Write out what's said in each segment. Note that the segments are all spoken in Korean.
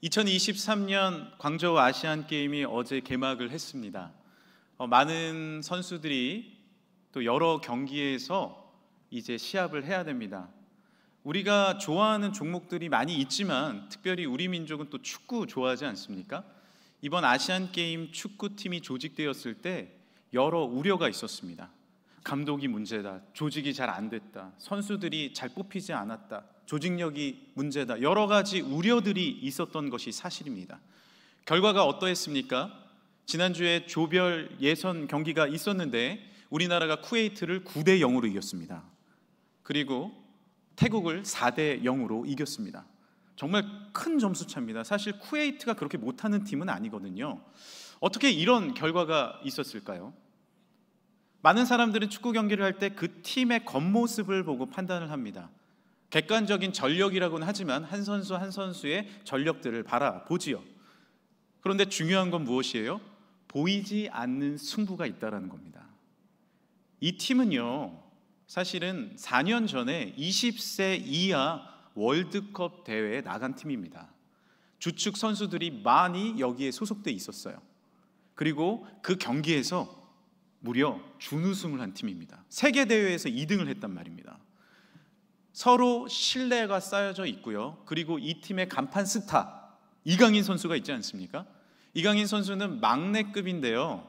2023년 광저우 아시안게임이 어제 개막을 했습니다. 많은 선수들이 또 여러 경기에서 이제 시합을 해야 됩니다. 우리가 좋아하는 종목들이 많이 있지만 특별히 우리 민족은 또 축구 좋아하지 않습니까? 이번 아시안게임 축구팀이 조직되었을 때 여러 우려가 있었습니다. 감독이 문제다, 조직이 잘 안 됐다, 선수들이 잘 뽑히지 않았다, 조직력이 문제다, 여러 가지 우려들이 있었던 것이 사실입니다. 결과가 어떠했습니까? 지난주에 조별 예선 경기가 있었는데 우리나라가 쿠웨이트를 9대 0으로 이겼습니다. 그리고 태국을 4대 0으로 이겼습니다. 정말 큰 점수차입니다. 사실 쿠웨이트가 그렇게 못하는 팀은 아니거든요. 어떻게 이런 결과가 있었을까요? 많은 사람들은 축구 경기를 할 때 그 팀의 겉모습을 보고 판단을 합니다. 객관적인 전력이라고는 하지만 한 선수 한 선수의 전력들을 바라보지요. 그런데 중요한 건 무엇이에요? 보이지 않는 승부가 있다는 겁니다. 이 팀은요, 사실은 4년 전에 20세 이하 월드컵 대회에 나간 팀입니다. 주축 선수들이 많이 여기에 소속돼 있었어요. 그리고 그 경기에서 무려 준우승을 한 팀입니다. 세계대회에서 2등을 했단 말입니다. 서로 신뢰가 쌓여져 있고요. 그리고 이 팀의 간판 스타 이강인 선수가 있지 않습니까? 이강인 선수는 막내급인데요,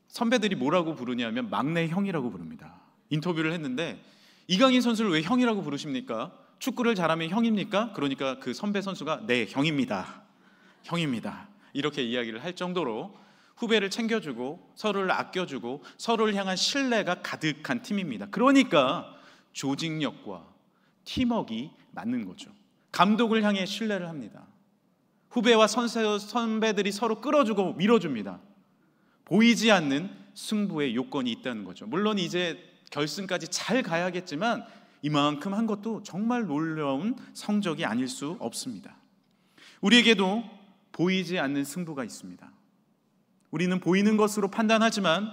선배들이 뭐라고 부르냐면 막내 형이라고 부릅니다. 인터뷰를 했는데 이강인 선수를 왜 형이라고 부르십니까? 축구를 잘하면 형입니까? 그러니까 그 선배 선수가 네, 형입니다. 형입니다. 이렇게 이야기를 할 정도로 후배를 챙겨주고 서로를 아껴주고 서로를 향한 신뢰가 가득한 팀입니다. 그러니까 조직력과 팀워크가 맞는 거죠. 감독을 향해 신뢰를 합니다. 후배와 선배들이 서로 끌어주고 밀어줍니다. 보이지 않는 승부의 요건이 있다는 거죠. 물론 이제 결승까지 잘 가야겠지만 이만큼 한 것도 정말 놀라운 성적이 아닐 수 없습니다. 우리에게도 보이지 않는 승부가 있습니다. 우리는 보이는 것으로 판단하지만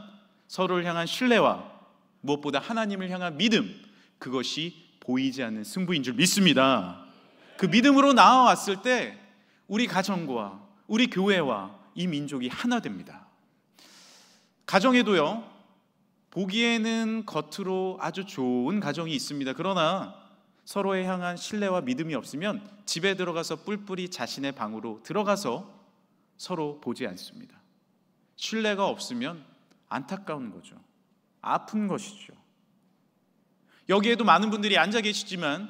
서로를 향한 신뢰와 무엇보다 하나님을 향한 믿음, 그것이 보이지 않는 승부인 줄 믿습니다. 그 믿음으로 나아왔을 때 우리 가정과 우리 교회와 이 민족이 하나 됩니다. 가정에도요, 보기에는 겉으로 아주 좋은 가정이 있습니다. 그러나 서로에 향한 신뢰와 믿음이 없으면 집에 들어가서 뿔뿔이 자신의 방으로 들어가서 서로 보지 않습니다. 신뢰가 없으면 안타까운 거죠. 아픈 것이죠. 여기에도 많은 분들이 앉아 계시지만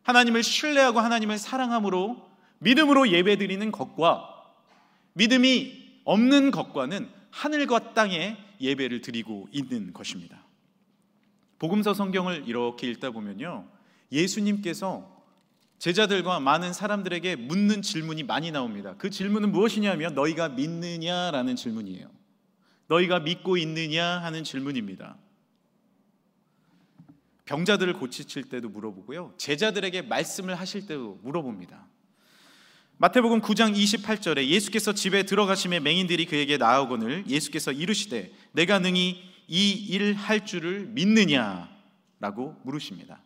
하나님을 신뢰하고 하나님을 사랑함으로 믿음으로 예배드리는 것과 믿음이 없는 것과는 하늘과 땅의 예배를 드리고 있는 것입니다. 복음서 성경을 이렇게 읽다 보면요, 예수님께서 제자들과 많은 사람들에게 묻는 질문이 많이 나옵니다. 그 질문은 무엇이냐면 너희가 믿느냐라는 질문이에요. 너희가 믿고 있느냐 하는 질문입니다. 병자들을 고치실 때도 물어보고요, 제자들에게 말씀을 하실 때도 물어봅니다. 마태복음 9장 28절에 예수께서 집에 들어가심에 맹인들이 그에게 나아오거늘 예수께서 이르시되 내가 능히 이 일 할 줄을 믿느냐라고 물으십니다.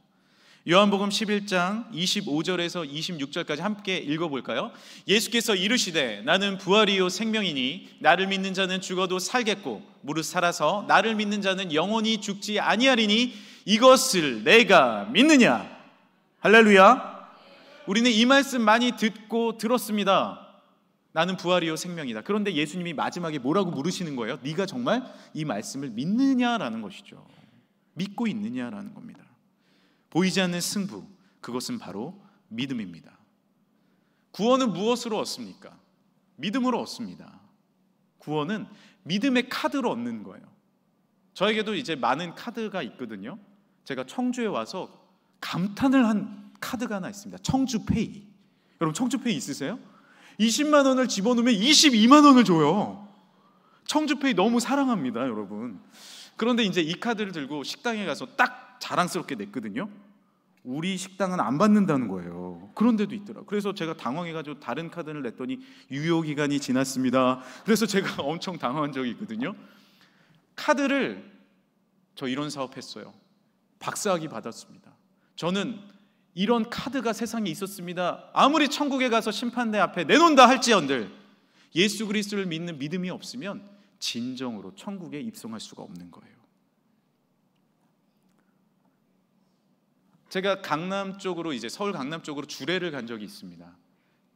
요한복음 11장 25절에서 26절까지 함께 읽어볼까요? 예수께서 이르시되 나는 부활이요 생명이니 나를 믿는 자는 죽어도 살겠고 무릇 살아서 나를 믿는 자는 영원히 죽지 아니하리니 이것을 내가 믿느냐? 할렐루야. 우리는 이 말씀 많이 듣고 들었습니다. 나는 부활이요 생명이다. 그런데 예수님이 마지막에 뭐라고 물으시는 거예요? 네가 정말 이 말씀을 믿느냐라는 것이죠. 믿고 있느냐라는 겁니다. 보이지 않는 승부, 그것은 바로 믿음입니다. 구원은 무엇으로 얻습니까? 믿음으로 얻습니다. 구원은 믿음의 카드로 얻는 거예요. 저에게도 이제 많은 카드가 있거든요. 제가 청주에 와서 감탄을 한 카드가 하나 있습니다. 청주페이. 여러분 청주페이 있으세요? 20만 원을 집어넣으면 22만 원을 줘요. 청주페이 너무 사랑합니다, 여러분. 그런데 이제 이 카드를 들고 식당에 가서 딱 자랑스럽게 냈거든요. 우리 식당은 안 받는다는 거예요. 그런 데도 있더라고요. 그래서 제가 당황해가지고 다른 카드를 냈더니 유효기간이 지났습니다. 그래서 제가 엄청 당황한 적이 있거든요. 카드를 저 이런 사업했어요. 박사학위 받았습니다. 저는 이런 카드가 세상에 있었습니다. 아무리 천국에 가서 심판대 앞에 내놓는다 할지언들 예수 그리스도를 믿는 믿음이 없으면 진정으로 천국에 입성할 수가 없는 거예요. 제가 강남 쪽으로, 이제 서울 강남 쪽으로 주례를 간 적이 있습니다.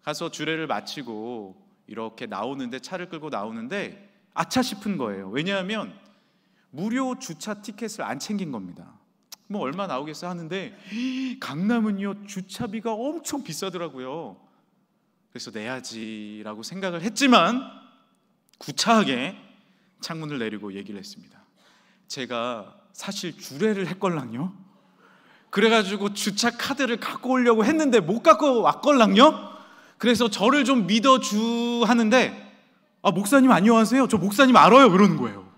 가서 주례를 마치고 이렇게 나오는데, 차를 끌고 나오는데 아차 싶은 거예요. 왜냐하면 무료 주차 티켓을 안 챙긴 겁니다. 뭐 얼마 나오겠어 하는데 강남은요 주차비가 엄청 비싸더라고요. 그래서 내야지라고 생각을 했지만 구차하게 창문을 내리고 얘기를 했습니다. 제가 사실 주례를 했걸랑요. 그래가지고 주차 카드를 갖고 오려고 했는데 못 갖고 왔걸랑요. 그래서 저를 좀 믿어주 하는데, 목사님 안녕하세요, 저 목사님 알아요, 그러는 거예요.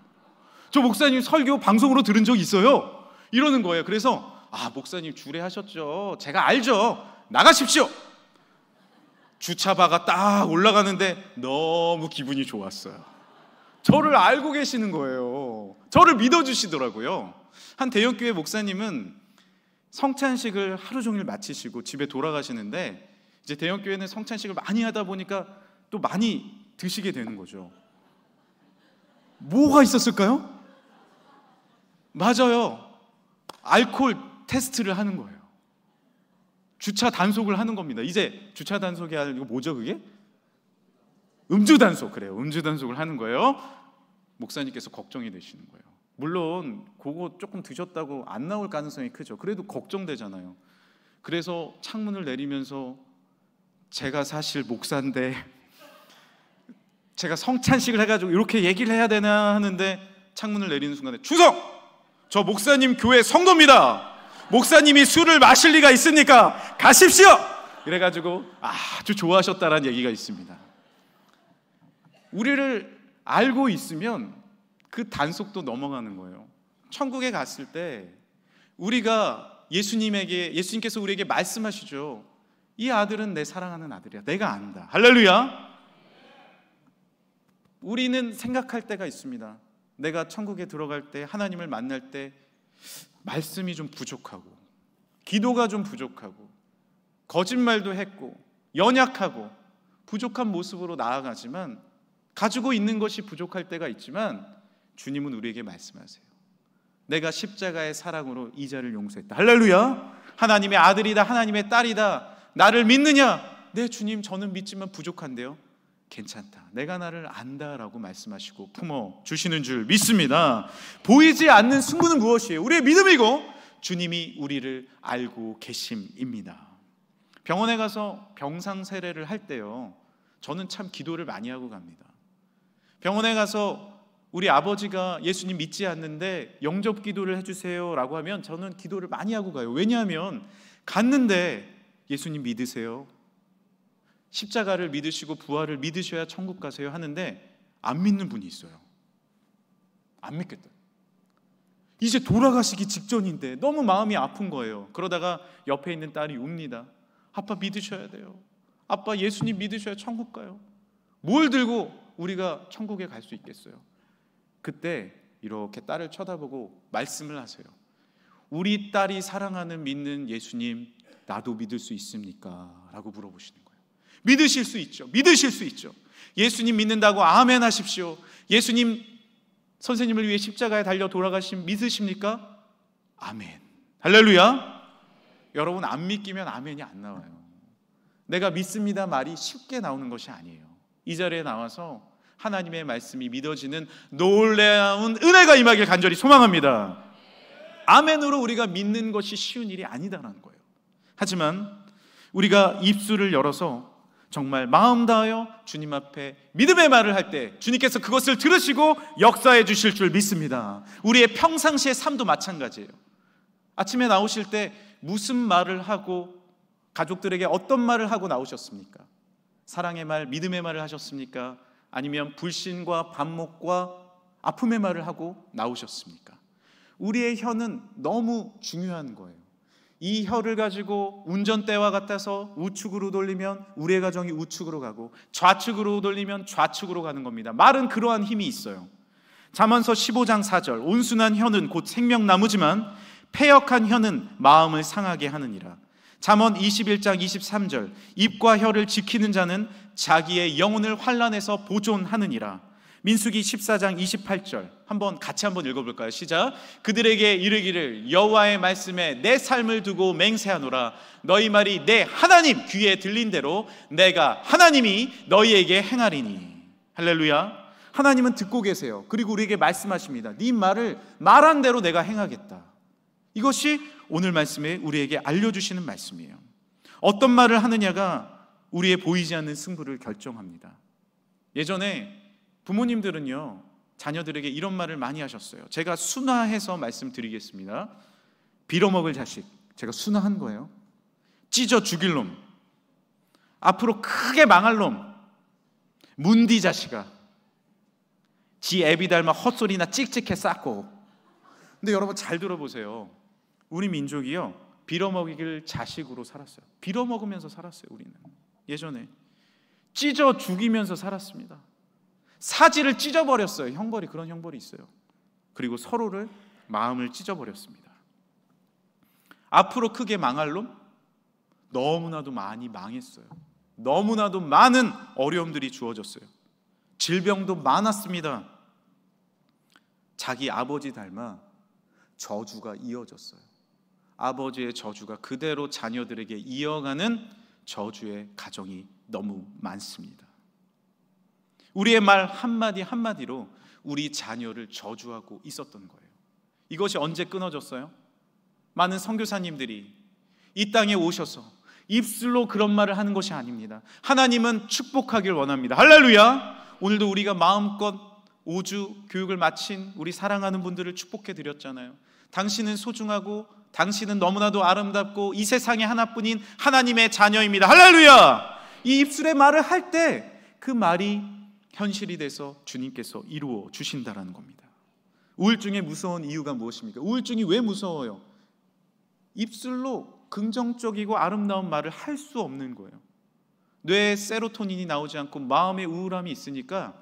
저 목사님 설교 방송으로 들은 적 있어요, 이러는 거예요. 그래서 목사님 주례하셨죠, 제가 알죠, 나가십시오. 주차바가 딱 올라가는데 너무 기분이 좋았어요. 저를 알고 계시는 거예요. 저를 믿어주시더라고요. 한 대형교회 목사님은 성찬식을 하루 종일 마치시고 집에 돌아가시는데, 이제 대형교회는 성찬식을 많이 하다 보니까 또 많이 드시게 되는 거죠. 뭐가 있었을까요? 맞아요, 알코올 테스트를 하는 거예요. 주차 단속을 하는 겁니다. 이제 주차 단속이 아니고 뭐죠 그게? 음주 단속. 그래요, 음주 단속을 하는 거예요. 목사님께서 걱정이 되시는 거예요. 물론 그거 조금 드셨다고 안 나올 가능성이 크죠. 그래도 걱정되잖아요. 그래서 창문을 내리면서 제가 사실 목사인데 제가 성찬식을 해가지고 이렇게 얘기를 해야 되나 하는데, 창문을 내리는 순간에 충성! 저 목사님 교회 성도입니다. 목사님이 술을 마실 리가 있습니까? 가십시오! 이래가지고 아주 좋아하셨다라는 얘기가 있습니다. 우리를 알고 있으면 그 단속도 넘어가는 거예요. 천국에 갔을 때 우리가 예수님께서 우리에게 말씀하시죠. 이 아들은 내 사랑하는 아들이야, 내가 안다. 할렐루야. 우리는 생각할 때가 있습니다. 내가 천국에 들어갈 때, 하나님을 만날 때 말씀이 좀 부족하고, 기도가 좀 부족하고, 거짓말도 했고, 연약하고, 부족한 모습으로 나아가지만, 가지고 있는 것이 부족할 때가 있지만 주님은 우리에게 말씀하세요. 내가 십자가의 사랑으로 이 자를 용서했다. 할렐루야. 하나님의 아들이다, 하나님의 딸이다. 나를 믿느냐? 네 주님, 저는 믿지만 부족한데요. 괜찮다, 내가 나를 안다라고 말씀하시고 품어주시는 줄 믿습니다. 보이지 않는 승부는 무엇이에요? 우리의 믿음이고 주님이 우리를 알고 계심입니다. 병원에 가서 병상 세례를 할 때요, 저는 참 기도를 많이 하고 갑니다. 병원에 가서 우리 아버지가 예수님 믿지 않는데 영접 기도를 해주세요 라고 하면 저는 기도를 많이 하고 가요. 왜냐하면 갔는데 예수님 믿으세요, 십자가를 믿으시고 부활을 믿으셔야 천국 가세요 하는데 안 믿는 분이 있어요. 안 믿겠다. 이제 돌아가시기 직전인데 너무 마음이 아픈 거예요. 그러다가 옆에 있는 딸이 웁니다. 아빠 믿으셔야 돼요. 아빠 예수님 믿으셔야 천국 가요. 뭘 들고 우리가 천국에 갈 수 있겠어요? 그때 이렇게 딸을 쳐다보고 말씀을 하세요. 우리 딸이 사랑하는 믿는 예수님, 나도 믿을 수 있습니까? 라고 물어보시는 거예요. 믿으실 수 있죠. 믿으실 수 있죠. 예수님 믿는다고 아멘 하십시오. 예수님 선생님을 위해 십자가에 달려 돌아가심 믿으십니까? 아멘. 할렐루야. 여러분, 안 믿기면 아멘이 안 나와요. 내가 믿습니다 말이 쉽게 나오는 것이 아니에요. 이 자리에 나와서 하나님의 말씀이 믿어지는 놀라운 은혜가 임하길 간절히 소망합니다. 아멘으로 우리가 믿는 것이 쉬운 일이 아니다라는 거예요. 하지만 우리가 입술을 열어서 정말 마음 다하여 주님 앞에 믿음의 말을 할 때 주님께서 그것을 들으시고 역사해 주실 줄 믿습니다. 우리의 평상시의 삶도 마찬가지예요. 아침에 나오실 때 무슨 말을 하고 가족들에게 어떤 말을 하고 나오셨습니까? 사랑의 말, 믿음의 말을 하셨습니까? 아니면 불신과 반목과 아픔의 말을 하고 나오셨습니까? 우리의 혀는 너무 중요한 거예요. 이 혀를 가지고 운전대와 같아서 우측으로 돌리면 우리의 가정이 우측으로 가고, 좌측으로 돌리면 좌측으로 가는 겁니다. 말은 그러한 힘이 있어요. 잠언서 15장 4절, 온순한 혀는 곧 생명나무지만 패역한 혀는 마음을 상하게 하느니라. 잠언 21장 23절, 입과 혀를 지키는 자는 자기의 영혼을 환난에서 보존하느니라. 민수기 14장 28절 한번 같이 한번 읽어볼까요? 시작. 그들에게 이르기를 여호와의 말씀에 내 삶을 두고 맹세하노라. 너희 말이 내 하나님 귀에 들린 대로 내가 하나님이 너희에게 행하리니. 할렐루야. 하나님은 듣고 계세요. 그리고 우리에게 말씀하십니다. 네 말을 말한 대로 내가 행하겠다. 이것이 오늘 말씀에 우리에게 알려주시는 말씀이에요. 어떤 말을 하느냐가 우리의 보이지 않는 승부를 결정합니다. 예전에 부모님들은요, 자녀들에게 이런 말을 많이 하셨어요. 제가 순화해서 말씀드리겠습니다. 빌어먹을 자식, 제가 순화한 거예요. 찢어 죽일 놈, 앞으로 크게 망할 놈, 문디 자식아, 지 애비 닮아 헛소리나 찍찍해 쌓고. 근데 여러분 잘 들어보세요. 우리 민족이요, 빌어먹이길 자식으로 살았어요. 빌어먹으면서 살았어요. 우리는 예전에 찢어 죽이면서 살았습니다. 사지를 찢어버렸어요. 형벌이, 그런 형벌이 있어요. 그리고 서로를 마음을 찢어버렸습니다. 앞으로 크게 망할 놈, 너무나도 많이 망했어요. 너무나도 많은 어려움들이 주어졌어요. 질병도 많았습니다. 자기 아버지 닮아 저주가 이어졌어요. 아버지의 저주가 그대로 자녀들에게 이어가는 저주의 가정이 너무 많습니다. 우리의 말 한마디 한마디로 우리 자녀를 저주하고 있었던 거예요. 이것이 언제 끊어졌어요? 많은 선교사님들이 이 땅에 오셔서 입술로 그런 말을 하는 것이 아닙니다. 하나님은 축복하길 원합니다. 할렐루야. 오늘도 우리가 마음껏 5주 교육을 마친 우리 사랑하는 분들을 축복해 드렸잖아요. 당신은 소중하고 당신은 너무나도 아름답고 이 세상에 하나뿐인 하나님의 자녀입니다. 할렐루야. 이 입술의 말을 할 때 그 말이 현실이 돼서 주님께서 이루어 주신다라는 겁니다. 우울증의 무서운 이유가 무엇입니까? 우울증이 왜 무서워요? 입술로 긍정적이고 아름다운 말을 할 수 없는 거예요. 뇌에 세로토닌이 나오지 않고 마음의 우울함이 있으니까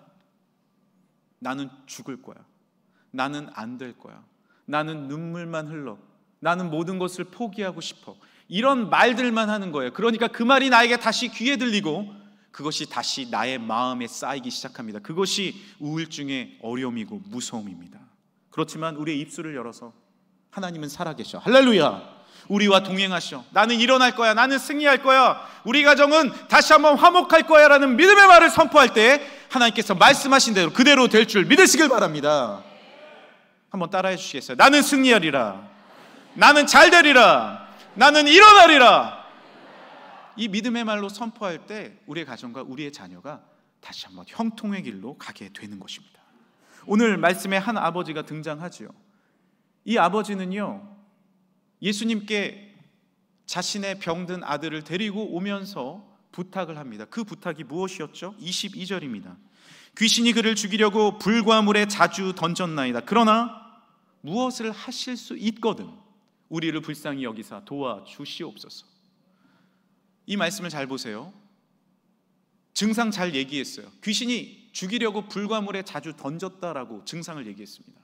나는 죽을 거야, 나는 안 될 거야, 나는 눈물만 흘러, 나는 모든 것을 포기하고 싶어, 이런 말들만 하는 거예요. 그러니까 그 말이 나에게 다시 귀에 들리고 그것이 다시 나의 마음에 쌓이기 시작합니다. 그것이 우울증의 어려움이고 무서움입니다. 그렇지만 우리의 입술을 열어서 하나님은 살아계셔. 할렐루야. 우리와 동행하셔. 나는 일어날 거야, 나는 승리할 거야, 우리 가정은 다시 한번 화목할 거야 라는 믿음의 말을 선포할 때 하나님께서 말씀하신 대로 그대로 될 줄 믿으시길 바랍니다. 한번 따라해 주시겠어요? 나는 승리하리라, 나는 잘 되리라, 나는 일어나리라. 이 믿음의 말로 선포할 때 우리의 가정과 우리의 자녀가 다시 한번 형통의 길로 가게 되는 것입니다. 오늘 말씀에 한 아버지가 등장하지요. 이 아버지는요, 예수님께 자신의 병든 아들을 데리고 오면서 부탁을 합니다. 그 부탁이 무엇이었죠? 22절입니다. 귀신이 그를 죽이려고 불과 물에 자주 던졌나이다. 그러나 무엇을 하실 수 있거든 우리를 불쌍히 여기사 도와주시옵소서. 이 말씀을 잘 보세요. 증상 잘 얘기했어요. 귀신이 죽이려고 불과 물에 자주 던졌다라고 증상을 얘기했습니다.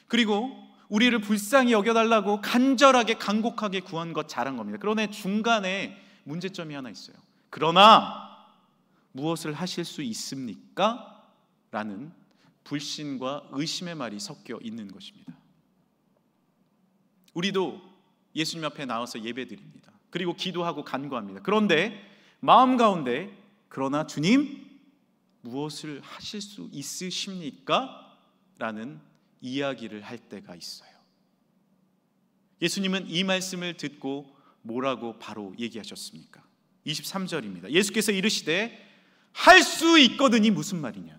그리고 우리를 불쌍히 여겨달라고 간절하게 간곡하게 구한 것 잘한 겁니다. 그러나 중간에 문제점이 하나 있어요. 그러나 무엇을 하실 수 있습니까? 라는 불신과 의심의 말이 섞여 있는 것입니다. 우리도 예수님 앞에 나와서 예배드립니다. 그리고 기도하고 간구합니다. 그런데 마음 가운데 그러나 주님 무엇을 하실 수 있으십니까? 라는 이야기를 할 때가 있어요. 예수님은 이 말씀을 듣고 뭐라고 바로 얘기하셨습니까? 23절입니다. 예수께서 이르시되 할 수 있거든이 무슨 말이냐?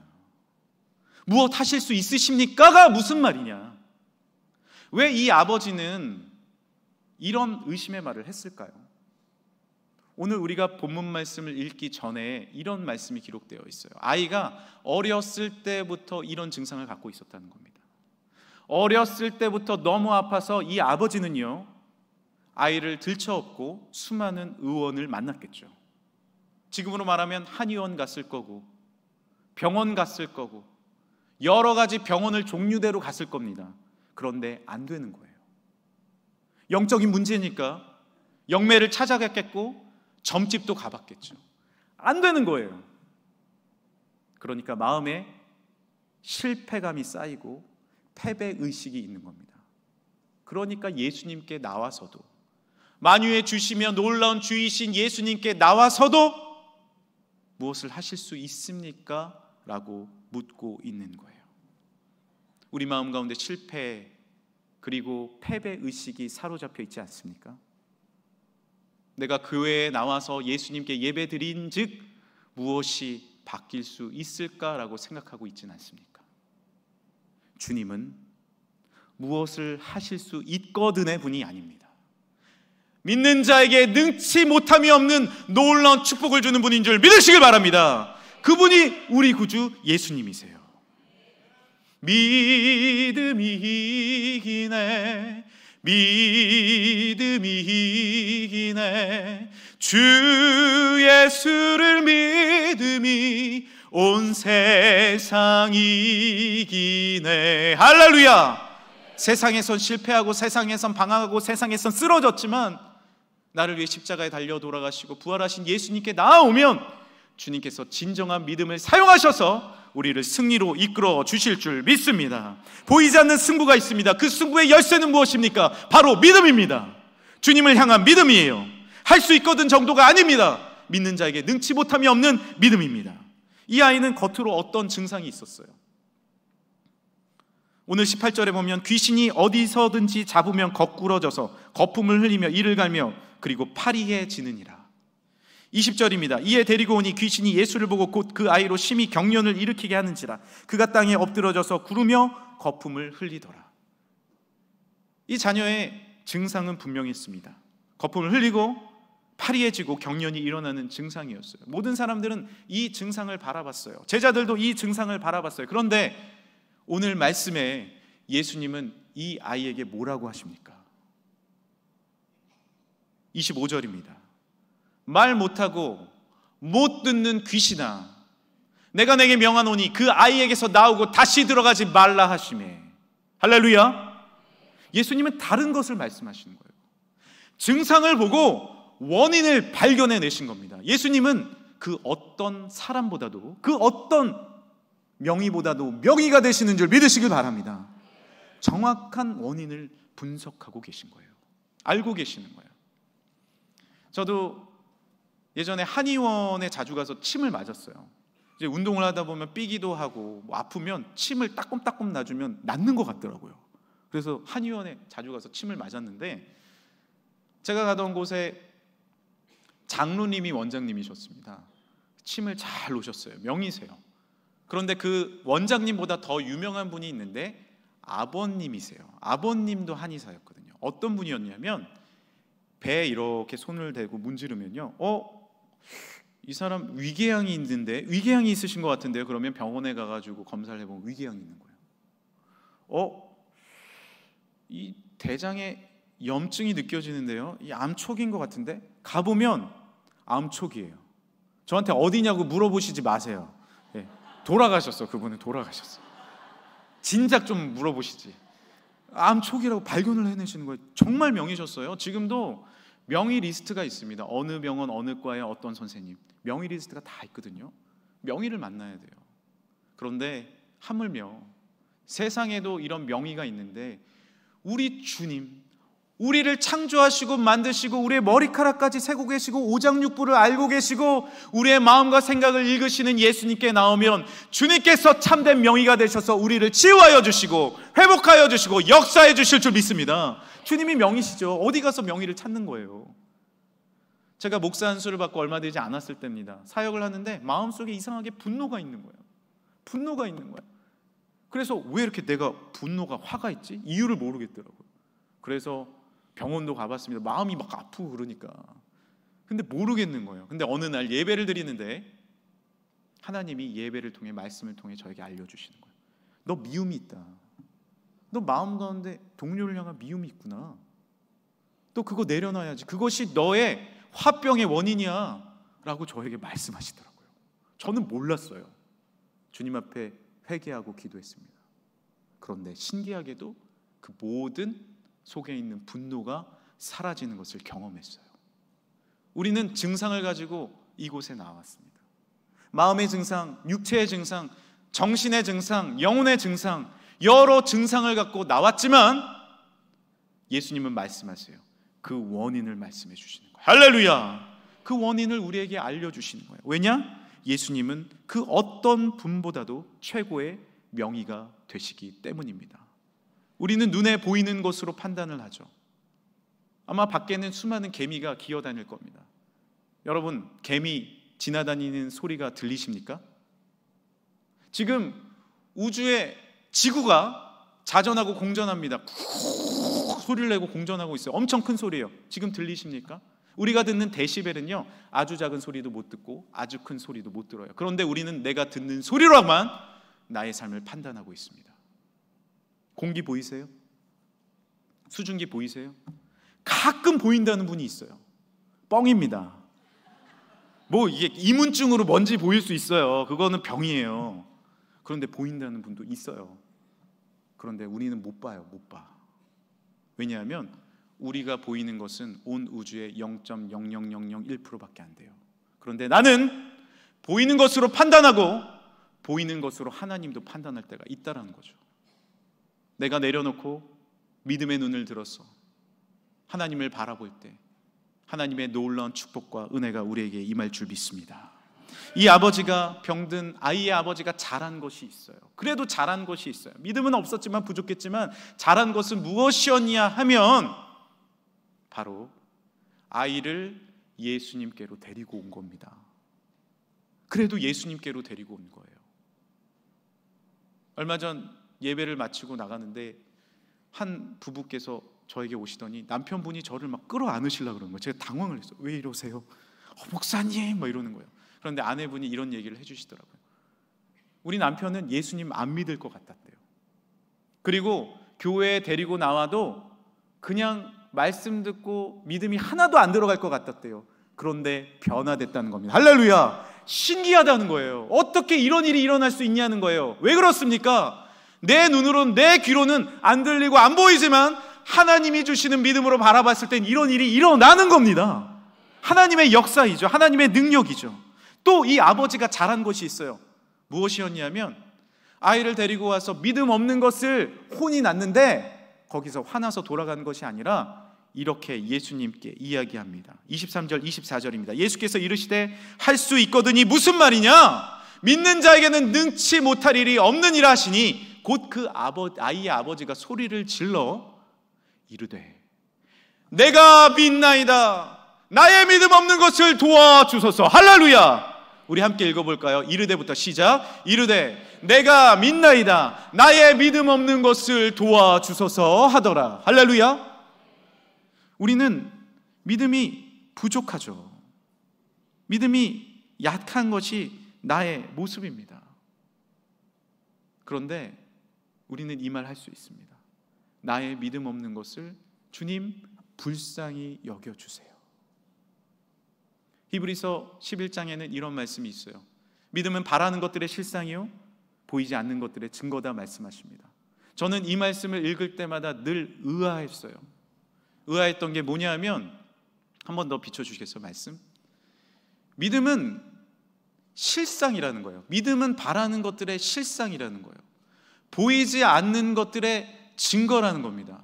무엇 하실 수 있으십니까가 무슨 말이냐? 왜 이 아버지는 이런 의심의 말을 했을까요? 오늘 우리가 본문 말씀을 읽기 전에 이런 말씀이 기록되어 있어요. 아이가 어렸을 때부터 이런 증상을 갖고 있었다는 겁니다. 어렸을 때부터 너무 아파서 이 아버지는요, 아이를 들쳐업고 수많은 의원을 만났겠죠. 지금으로 말하면 한의원 갔을 거고 병원 갔을 거고 여러 가지 병원을 종류대로 갔을 겁니다. 그런데 안 되는 거예요. 영적인 문제니까 영매를 찾아갔겠고 점집도 가봤겠죠. 안 되는 거예요. 그러니까 마음에 실패감이 쌓이고 패배의식이 있는 겁니다. 그러니까 예수님께 나와서도, 만유에 주시며 놀라운 주이신 예수님께 나와서도 무엇을 하실 수 있습니까? 라고 묻고 있는 거예요. 우리 마음 가운데 실패 그리고 패배의식이 사로잡혀 있지 않습니까? 내가 교회에 나와서 예수님께 예배 드린 즉 무엇이 바뀔 수 있을까라고 생각하고 있지는 않습니까? 주님은 무엇을 하실 수 있거든의 분이 아닙니다. 믿는 자에게 능치 못함이 없는 놀라운 축복을 주는 분인 줄 믿으시길 바랍니다. 그분이 우리 구주 예수님이세요. 믿음이 이기네, 믿음이 이기네, 주 예수를 믿음이 온 세상 이기네. 할렐루야. 세상에선 실패하고 세상에선 방황하고 세상에선 쓰러졌지만 나를 위해 십자가에 달려 돌아가시고 부활하신 예수님께 나아오면 주님께서 진정한 믿음을 사용하셔서 우리를 승리로 이끌어 주실 줄 믿습니다. 보이지 않는 승부가 있습니다. 그 승부의 열쇠는 무엇입니까? 바로 믿음입니다. 주님을 향한 믿음이에요. 할 수 있거든 정도가 아닙니다. 믿는 자에게 능치 못함이 없는 믿음입니다. 이 아이는 겉으로 어떤 증상이 있었어요? 오늘 18절에 보면 귀신이 어디서든지 잡으면 거꾸러져서 거품을 흘리며 이를 갈며 그리고 파리해지느니라. 20절입니다. 이에 데리고 오니 귀신이 예수를 보고 곧 그 아이로 심히 경련을 일으키게 하는지라 그가 땅에 엎드러져서 구르며 거품을 흘리더라. 이 자녀의 증상은 분명히 있습니다. 거품을 흘리고 파리해지고 경련이 일어나는 증상이었어요. 모든 사람들은 이 증상을 바라봤어요. 제자들도 이 증상을 바라봤어요. 그런데 오늘 말씀에 예수님은 이 아이에게 뭐라고 하십니까? 25절입니다. 말 못하고 못 듣는 귀신아, 내가 내게 명하노니 그 아이에게서 나오고 다시 들어가지 말라 하시매. 할렐루야. 예수님은 다른 것을 말씀하시는 거예요. 증상을 보고 원인을 발견해 내신 겁니다. 예수님은 그 어떤 사람보다도 그 어떤 명의보다도 명의가 되시는 줄 믿으시길 바랍니다. 정확한 원인을 분석하고 계신 거예요. 알고 계시는 거예요. 저도 예전에 한의원에 자주 가서 침을 맞았어요. 이제 운동을 하다 보면 삐기도 하고 뭐 아프면 침을 따끔따끔 놔주면 낫는 것 같더라고요. 그래서 한의원에 자주 가서 침을 맞았는데 제가 가던 곳에 장로님이 원장님이셨습니다. 침을 잘 놓으셨어요. 명의세요. 그런데 그 원장님보다 더 유명한 분이 있는데 아버님이세요. 아버님도 한의사였거든요. 어떤 분이었냐면 배에 이렇게 손을 대고 문지르면요, 이 사람 위궤양이 있는데, 위궤양이 있으신 것 같은데요. 그러면 병원에 가가지고 검사를 해보면 위궤양이 있는 거예요. 이 대장에 염증이 느껴지는데요, 이 암초기인 것 같은데, 가보면 암초기예요. 저한테 어디냐고 물어보시지 마세요. 네. 돌아가셨어. 그분은 돌아가셨어. 진작 좀 물어보시지. 암초기라고 발견을 해내시는 거예요. 정말 명의셨어요. 지금도 명의 리스트가 있습니다. 어느 병원 어느 과에 어떤 선생님, 명의 리스트가 다 있거든요. 명의를 만나야 돼요. 그런데 하물며 세상에도 이런 명의가 있는데 우리 주님, 우리를 창조하시고 만드시고 우리의 머리카락까지 세고 계시고 오장육부를 알고 계시고 우리의 마음과 생각을 읽으시는 예수님께 나오면 주님께서 참된 명의가 되셔서 우리를 치유하여 주시고 회복하여 주시고 역사해 주실 줄 믿습니다. 주님이 명의시죠. 어디 가서 명의를 찾는 거예요. 제가 목사 안수를 받고 얼마 되지 않았을 때입니다. 사역을 하는데 마음속에 이상하게 분노가 있는 거예요. 분노가 있는 거예요. 그래서 왜 이렇게 내가 분노가 화가 있지? 이유를 모르겠더라고요. 그래서 병원도 가봤습니다. 마음이 막 아프고 그러니까. 근데 모르겠는 거예요. 근데 어느 날 예배를 드리는데 하나님이 예배를 통해 말씀을 통해 저에게 알려주시는 거예요. 너 미움이 있다. 너 마음 가운데 동료를 향한 미움이 있구나. 또 그거 내려놔야지. 그것이 너의 화병의 원인이야 라고 저에게 말씀하시더라고요. 저는 몰랐어요. 주님 앞에 회개하고 기도했습니다. 그런데 신기하게도 그 모든 속에 있는 분노가 사라지는 것을 경험했어요. 우리는 증상을 가지고 이곳에 나왔습니다. 마음의 증상, 육체의 증상, 정신의 증상, 영혼의 증상, 여러 증상을 갖고 나왔지만 예수님은 말씀하세요. 그 원인을 말씀해 주시는 거예요. 할렐루야! 그 원인을 우리에게 알려주시는 거예요. 왜냐? 예수님은 그 어떤 분보다도 최고의 명의가 되시기 때문입니다. 우리는 눈에 보이는 것으로 판단을 하죠. 아마 밖에는 수많은 개미가 기어다닐 겁니다. 여러분, 개미 지나다니는 소리가 들리십니까? 지금 우주의 지구가 자전하고 공전합니다. 소리를 내고 공전하고 있어요. 엄청 큰 소리예요. 지금 들리십니까? 우리가 듣는 데시벨은요, 아주 작은 소리도 못 듣고 아주 큰 소리도 못 들어요. 그런데 우리는 내가 듣는 소리로만 나의 삶을 판단하고 있습니다. 공기 보이세요? 수증기 보이세요? 가끔 보인다는 분이 있어요. 뻥입니다. 뭐 이게 이문증으로 먼지 보일 수 있어요. 그거는 병이에요. 그런데 보인다는 분도 있어요. 그런데 우리는 못 봐요. 못 봐. 왜냐하면 우리가 보이는 것은 온 우주의 0.00001%밖에 안 돼요. 그런데 나는 보이는 것으로 판단하고 보이는 것으로 하나님도 판단할 때가 있다라는 거죠. 내가 내려놓고 믿음의 눈을 들어서 하나님을 바라볼 때 하나님의 놀라운 축복과 은혜가 우리에게 임할 줄 믿습니다. 이 아버지가 병든 아이의 아버지가 잘한 것이 있어요. 그래도 잘한 것이 있어요. 믿음은 없었지만 부족했지만 잘한 것은 무엇이었냐 하면 바로 아이를 예수님께로 데리고 온 겁니다. 그래도 예수님께로 데리고 온 거예요. 얼마 전 예배를 마치고 나가는데 한 부부께서 저에게 오시더니 남편분이 저를 막 끌어안으시려고 그러는 거예요. 제가 당황을 했어요. 왜 이러세요? 목사님! 막 이러는 거예요. 그런데 아내분이 이런 얘기를 해주시더라고요. 우리 남편은 예수님 안 믿을 것 같았대요. 그리고 교회에 데리고 나와도 그냥 말씀 듣고 믿음이 하나도 안 들어갈 것 같았대요. 그런데 변화됐다는 겁니다. 할렐루야! 신기하다는 거예요. 어떻게 이런 일이 일어날 수 있냐는 거예요. 왜 그렇습니까? 내 눈으로는, 내 귀로는 안 들리고 안 보이지만 하나님이 주시는 믿음으로 바라봤을 땐 이런 일이 일어나는 겁니다. 하나님의 역사이죠. 하나님의 능력이죠. 또 이 아버지가 잘한 것이 있어요. 무엇이었냐면 아이를 데리고 와서 믿음 없는 것을 혼이 났는데 거기서 화나서 돌아가는 것이 아니라 이렇게 예수님께 이야기합니다. 23절 24절입니다. 예수께서 이르시되 할 수 있거든이 무슨 말이냐? 믿는 자에게는 능치 못할 일이 없느니라 하시니 곧 그 아이의 아버지가 소리를 질러 이르되 내가 믿나이다. 나의 믿음 없는 것을 도와주소서. 할렐루야. 우리 함께 읽어볼까요? 이르되부터 시작. 이르되 내가 믿나이다. 나의 믿음 없는 것을 도와주소서 하더라. 할렐루야. 우리는 믿음이 부족하죠. 믿음이 약한 것이 나의 모습입니다. 그런데 우리는 이 말 할 수 있습니다. 나의 믿음 없는 것을 주님 불쌍히 여겨주세요. 히브리서 11장에는 이런 말씀이 있어요. 믿음은 바라는 것들의 실상이요 보이지 않는 것들의 증거다 말씀하십니다. 저는 이 말씀을 읽을 때마다 늘 의아했어요. 의아했던 게 뭐냐 하면 한 번 더 비춰주시겠어요? 말씀. 믿음은 실상이라는 거예요. 믿음은 바라는 것들의 실상이라는 거예요. 보이지 않는 것들의 증거라는 겁니다.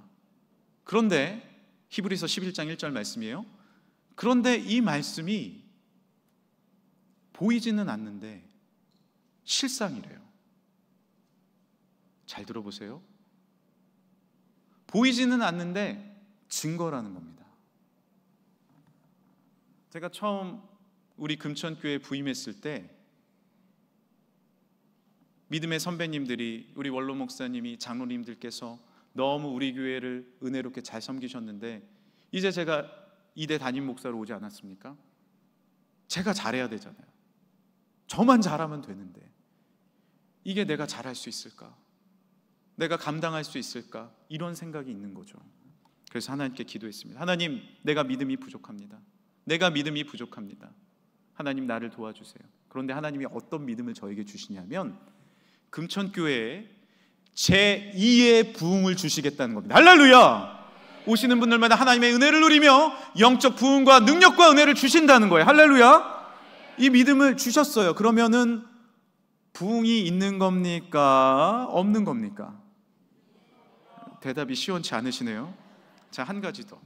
그런데 히브리서 11장 1절 말씀이에요. 그런데 이 말씀이 보이지는 않는데 실상이래요. 잘 들어보세요. 보이지는 않는데 증거라는 겁니다. 제가 처음 우리 금천교회에 부임했을 때 믿음의 선배님들이, 우리 원로 목사님이, 장로님들께서 너무 우리 교회를 은혜롭게 잘 섬기셨는데 이제 제가 이대 담임 목사로 오지 않았습니까? 제가 잘해야 되잖아요. 저만 잘하면 되는데 이게 내가 잘할 수 있을까? 내가 감당할 수 있을까? 이런 생각이 있는 거죠. 그래서 하나님께 기도했습니다. 하나님, 내가 믿음이 부족합니다. 내가 믿음이 부족합니다. 하나님, 나를 도와주세요. 그런데 하나님이 어떤 믿음을 저에게 주시냐면 금천교회에 제2의 부흥을 주시겠다는 겁니다. 할렐루야! 오시는 분들마다 하나님의 은혜를 누리며 영적 부흥과 능력과 은혜를 주신다는 거예요. 할렐루야. 이 믿음을 주셨어요. 그러면은 부흥이 있는 겁니까? 없는 겁니까? 대답이 시원치 않으시네요. 자, 한 가지 더.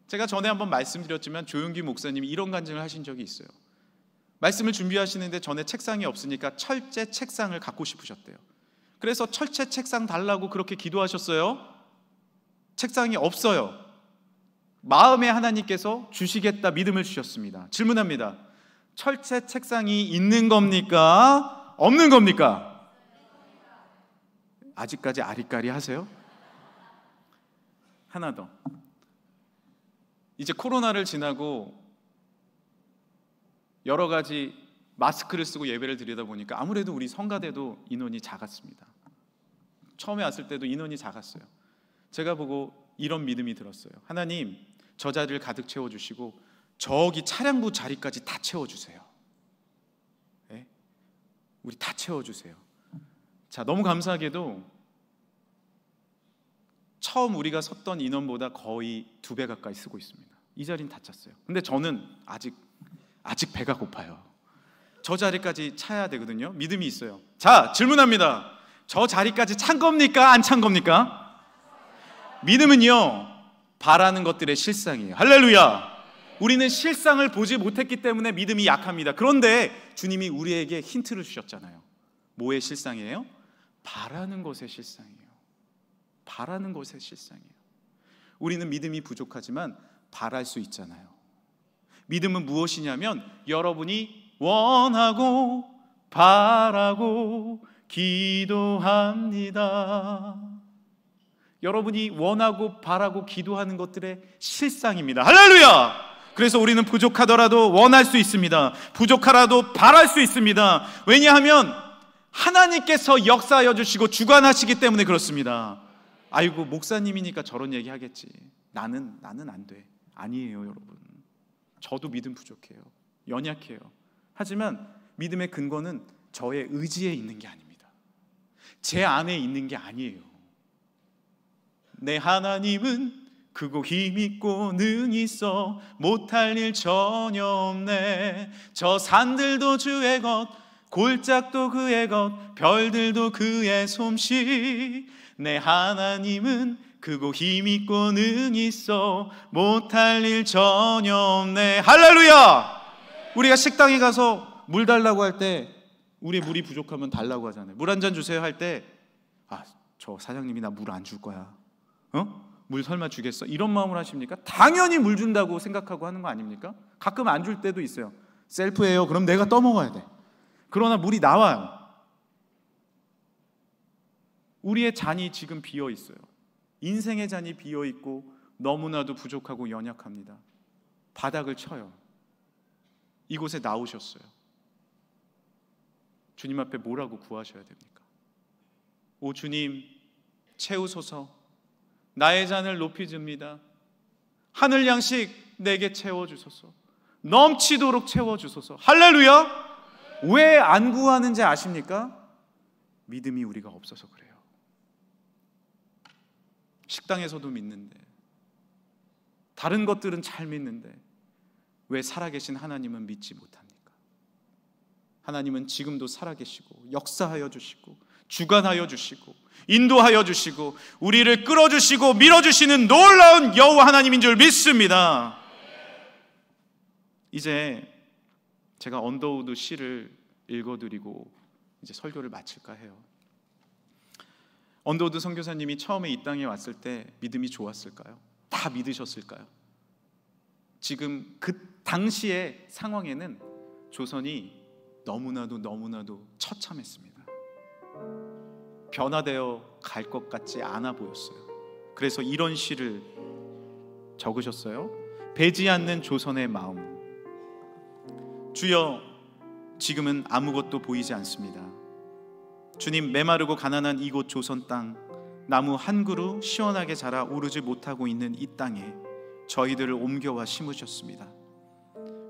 제가 전에 한번 말씀드렸지만 조용기 목사님이 이런 간증을 하신 적이 있어요. 말씀을 준비하시는데 전에 책상이 없으니까 철제 책상을 갖고 싶으셨대요. 그래서 철제 책상 달라고 그렇게 기도하셨어요. 책상이 없어요. 마음에 하나님께서 주시겠다 믿음을 주셨습니다. 질문합니다. 철제 책상이 있는 겁니까? 없는 겁니까? 아직까지 아리까리 하세요? 하나 더. 이제 코로나를 지나고 여러 가지 마스크를 쓰고 예배를 드리다 보니까 아무래도 우리 성가대도 인원이 작았습니다. 처음에 왔을 때도 인원이 작았어요. 제가 보고 이런 믿음이 들었어요. 하나님, 저 자리를 가득 채워주시고 저기 차량부 자리까지 다 채워주세요. 네? 우리 다 채워주세요. 자, 너무 감사하게도 처음 우리가 섰던 인원보다 거의 2배 가까이 쓰고 있습니다. 이 자리는 다 찼어요. 근데 저는 아직 배가 고파요. 저 자리까지 차야 되거든요. 믿음이 있어요. 자, 질문합니다. 저 자리까지 찬 겁니까? 안 찬 겁니까? 믿음은요, 바라는 것들의 실상이에요. 할렐루야. 우리는 실상을 보지 못했기 때문에 믿음이 약합니다. 그런데 주님이 우리에게 힌트를 주셨잖아요. 뭐의 실상이에요? 바라는 것의 실상이에요. 바라는 것의 실상이에요. 우리는 믿음이 부족하지만 바랄 수 있잖아요. 믿음은 무엇이냐면 여러분이 원하고 바라고 기도합니다. 여러분이 원하고 바라고 기도하는 것들의 실상입니다. 할렐루야! 그래서 우리는 부족하더라도 원할 수 있습니다. 부족하라도 바랄 수 있습니다. 왜냐하면 하나님께서 역사하여 주시고 주관하시기 때문에 그렇습니다. 아이고, 목사님이니까 저런 얘기 하겠지. 나는 안 돼. 아니에요, 여러분. 저도 믿음 부족해요. 연약해요. 하지만 믿음의 근거는 저의 의지에 있는 게 아닙니다. 제 안에 있는 게 아니에요. 내 하나님은 크고 힘있고 능히 있어 못할 일 전혀 없네. 저 산들도 주의 것, 골짜기도 그의 것, 별들도 그의 솜씨. 내 하나님은 크고 힘있고 능히 있어 못할 일 전혀 없네. 할렐루야! 우리가 식당에 가서 물 달라고 할 때 우리 물이 부족하면 달라고 하잖아요. 물 한 잔 주세요 할 때, 저 사장님이 나 물 안 줄 거야. 물 설마 주겠어? 이런 마음으로 하십니까? 당연히 물 준다고 생각하고 하는 거 아닙니까? 가끔 안 줄 때도 있어요. 셀프예요. 그럼 내가 떠먹어야 돼. 그러나 물이 나와요. 우리의 잔이 지금 비어 있어요. 인생의 잔이 비어 있고 너무나도 부족하고 연약합니다. 바닥을 쳐요. 이곳에 나오셨어요. 주님 앞에 뭐라고 구하셔야 됩니까? 오 주님, 채우소서. 나의 잔을 높이 줍니다. 하늘 양식 내게 채워주소서. 넘치도록 채워주소서. 할렐루야! 왜 안 구하는지 아십니까? 믿음이 우리가 없어서 그래요. 식당에서도 믿는데, 다른 것들은 잘 믿는데 왜 살아계신 하나님은 믿지 못합니까? 하나님은 지금도 살아계시고 역사하여 주시고 주관하여 주시고 인도하여 주시고 우리를 끌어주시고 밀어주시는 놀라운 여호와 하나님인 줄 믿습니다. 이제 제가 언더우드 시를 읽어드리고 이제 설교를 마칠까 해요. 언더우드 선교사님이 처음에 이 땅에 왔을 때 믿음이 좋았을까요? 다 믿으셨을까요? 지금 그 당시의 상황에는 조선이 너무나도 처참했습니다. 변화되어 갈 것 같지 않아 보였어요. 그래서 이런 시를 적으셨어요. 배지 않는 조선의 마음. 주여, 지금은 아무것도 보이지 않습니다. 주님, 메마르고 가난한 이곳 조선 땅, 나무 한 그루 시원하게 자라 오르지 못하고 있는 이 땅에 저희들을 옮겨와 심으셨습니다.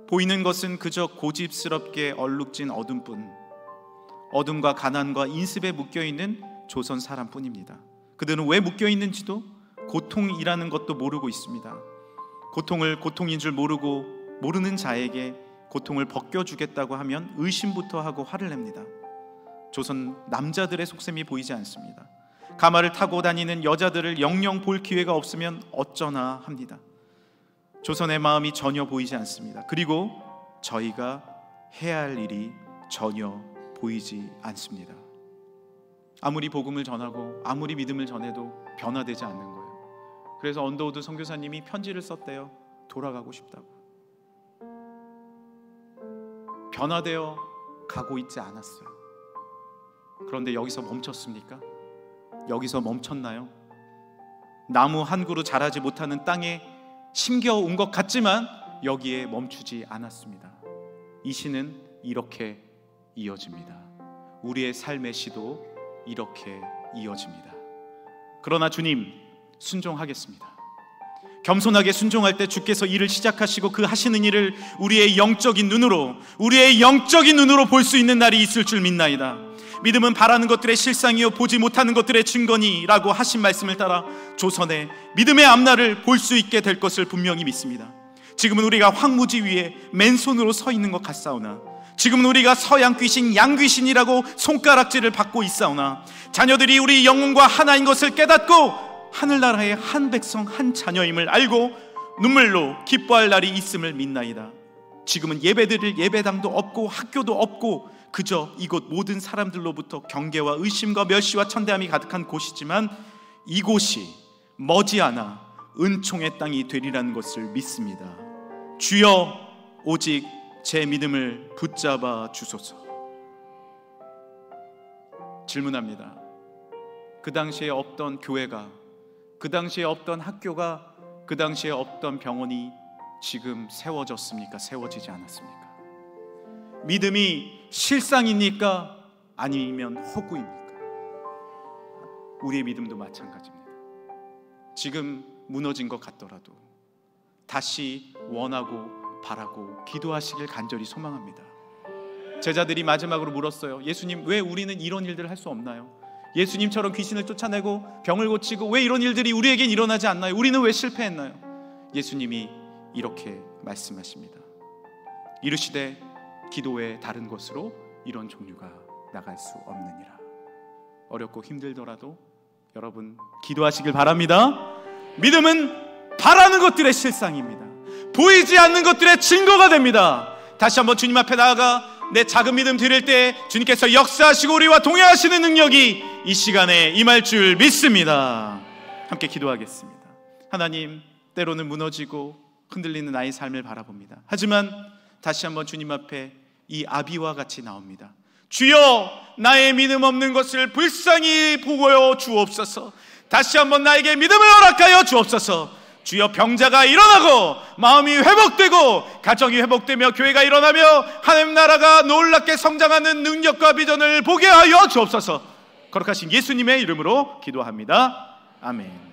보이는 것은 그저 고집스럽게 얼룩진 어둠뿐, 어둠과 가난과 인습에 묶여있는 조선 사람뿐입니다. 그들은 왜 묶여있는지도 고통이라는 것도 모르고 있습니다. 고통을 고통인 줄 모르는 자에게 고통을 벗겨주겠다고 하면 의심부터 하고 화를 냅니다. 조선 남자들의 속셈이 보이지 않습니다. 가마를 타고 다니는 여자들을 영영 볼 기회가 없으면 어쩌나 합니다. 조선의 마음이 전혀 보이지 않습니다. 그리고 저희가 해야 할 일이 전혀 보이지 않습니다. 아무리 복음을 전하고 아무리 믿음을 전해도 변화되지 않는 거예요. 그래서 언더우드 선교사님이 편지를 썼대요. 돌아가고 싶다고. 변화되어 가고 있지 않았어요. 그런데 여기서 멈췄습니까? 여기서 멈췄나요? 나무 한 그루 자라지 못하는 땅에 심겨온 것 같지만 여기에 멈추지 않았습니다. 이 시는 이렇게 이어집니다. 우리의 삶의 시도 이렇게 이어집니다. 그러나 주님, 순종하겠습니다. 겸손하게 순종할 때 주께서 일을 시작하시고 그 하시는 일을 우리의 영적인 눈으로 볼 수 있는 날이 있을 줄 믿나이다. 믿음은 바라는 것들의 실상이요 보지 못하는 것들의 증거니라고 하신 말씀을 따라 조선의 믿음의 앞날을 볼 수 있게 될 것을 분명히 믿습니다. 지금은 우리가 황무지 위에 맨손으로 서 있는 것 같사오나, 지금은 우리가 서양 귀신, 양귀신이라고 손가락질을 받고 있사오나, 자녀들이 우리 영혼과 하나인 것을 깨닫고 하늘나라의 한 백성 한 자녀임을 알고 눈물로 기뻐할 날이 있음을 믿나이다. 지금은 예배드릴 예배당도 없고 학교도 없고 그저 이곳 모든 사람들로부터 경계와 의심과 멸시와 천대함이 가득한 곳이지만 이곳이 머지않아 은총의 땅이 되리라는 것을 믿습니다. 주여, 오직 제 믿음을 붙잡아 주소서. 질문합니다. 그 당시에 없던 교회가, 그 당시에 없던 학교가, 그 당시에 없던 병원이 지금 세워졌습니까? 세워지지 않았습니까? 믿음이 실상입니까? 아니면 허구입니까? 우리의 믿음도 마찬가지입니다. 지금 무너진 것 같더라도 다시 원하고 바라고 기도하시길 간절히 소망합니다. 제자들이 마지막으로 물었어요. 예수님, 왜 우리는 이런 일들을 할 수 없나요? 예수님처럼 귀신을 쫓아내고 병을 고치고 왜 이런 일들이 우리에겐 일어나지 않나요? 우리는 왜 실패했나요? 예수님이 이렇게 말씀하십니다. 이르시되 기도 외에 다른 것으로 이런 종류가 나갈 수 없느니라. 어렵고 힘들더라도 여러분 기도하시길 바랍니다. 믿음은 바라는 것들의 실상입니다. 보이지 않는 것들의 증거가 됩니다. 다시 한번 주님 앞에 나아가 내 작은 믿음 드릴 때 주님께서 역사하시고 우리와 동행하시는 능력이 이 시간에 임할 줄 믿습니다. 함께 기도하겠습니다. 하나님, 때로는 무너지고 흔들리는 나의 삶을 바라봅니다. 하지만 다시 한번 주님 앞에 이 아비와 같이 나옵니다. 주여, 나의 믿음 없는 것을 불쌍히 보고요 주옵소서. 다시 한번 나에게 믿음을 허락하여 주옵소서. 주여, 병자가 일어나고 마음이 회복되고 가정이 회복되며 교회가 일어나며 하나님 나라가 놀랍게 성장하는 능력과 비전을 보게 하여 주옵소서. 거룩하신 예수님의 이름으로 기도합니다. 아멘.